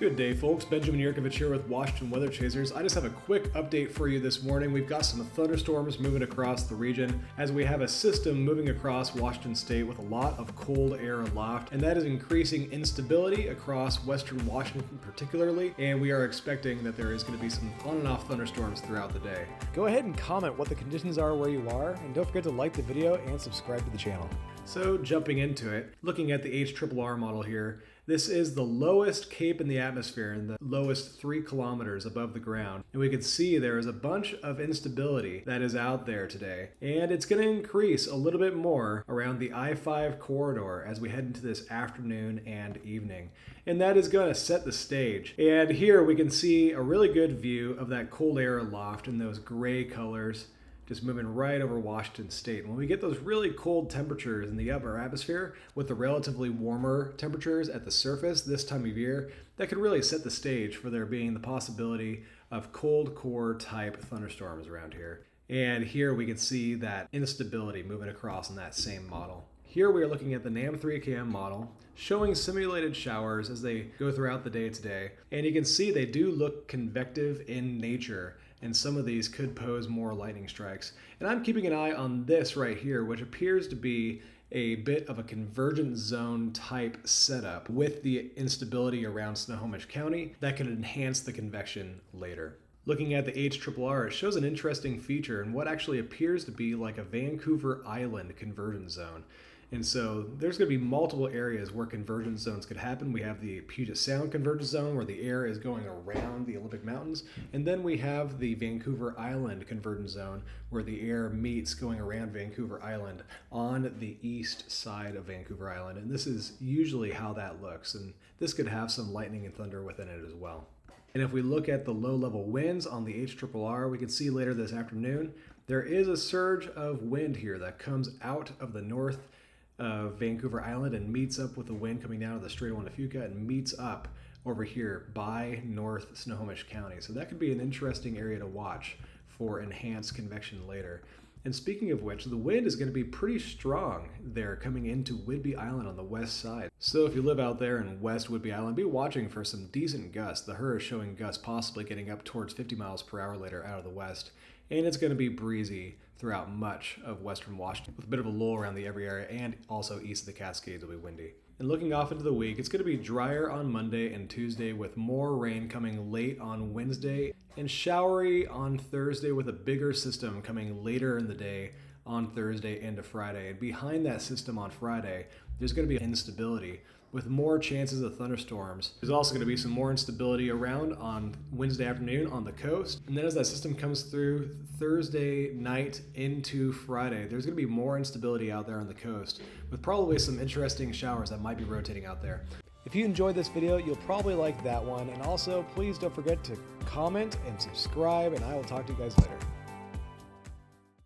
Good day, folks. Benjamin Yurkovich here with Washington Weather Chasers. I just have a quick update for you this morning. We've got some thunderstorms moving across the region as we have a system moving across Washington State with a lot of cold air aloft, and that is increasing instability across western Washington particularly, and we are expecting that there is going to be some on and off thunderstorms throughout the day. Go ahead and comment what the conditions are where you are, and don't forget to like the video and subscribe to the channel. So jumping into it, looking at the HRRR model here, this is the lowest cape in the atmosphere and the lowest 3 kilometers above the ground. And we can see there is a bunch of instability that is out there today. And it's going to increase a little bit more around the I-5 corridor as we head into this afternoon and evening. And that is going to set the stage. And here we can see a really good view of that cold air aloft in those gray colors, just moving right over Washington State. When we get those really cold temperatures in the upper atmosphere with the relatively warmer temperatures at the surface this time of year, that could really set the stage for there being the possibility of cold core type thunderstorms around here. And here we can see that instability moving across in that same model. Here we are looking at the NAM3KM model, showing simulated showers as they go throughout the day today. And you can see they do look convective in nature, and some of these could pose more lightning strikes. And I'm keeping an eye on this right here, which appears to be a bit of a convergence zone type setup with the instability around Snohomish County that could enhance the convection later. Looking at the HRRR, it shows an interesting feature in what actually appears to be like a Vancouver Island convergence zone. And so there's going to be multiple areas where convergence zones could happen. We have the Puget Sound convergence zone where the air is going around the Olympic Mountains. And then we have the Vancouver Island convergence zone where the air meets going around Vancouver Island on the east side of Vancouver Island. And this is usually how that looks. And this could have some lightning and thunder within it as well. And if we look at the low-level winds on the HRRR, we can see later this afternoon, there is a surge of wind here that comes out of the north of Vancouver Island and meets up with the wind coming down to the Strait of Fuca and meets up over here by North Snohomish County. So that could be an interesting area to watch for enhanced convection later. And speaking of which, the wind is going to be pretty strong there coming into Whidbey Island on the west side. So if you live out there in West Whidbey Island, be watching for some decent gusts. The HRRR is showing gusts possibly getting up towards 50 miles per hour later out of the west. And it's going to be breezy throughout much of western Washington with a bit of a lull around the every area, and also east of the Cascades will be windy. And looking off into the week, it's going to be drier on Monday and Tuesday with more rain coming late on Wednesday and showery on Thursday with a bigger system coming later in the day on Thursday into Friday. And behind that system on Friday, there's going to be instability with more chances of thunderstorms. There's also going to be some more instability around on Wednesday afternoon on the coast. And then as that system comes through Thursday night into Friday, there's going to be more instability out there on the coast with probably some interesting showers that might be rotating out there. If you enjoyed this video, you'll probably like that one. And also, please don't forget to comment and subscribe, and I will talk to you guys later.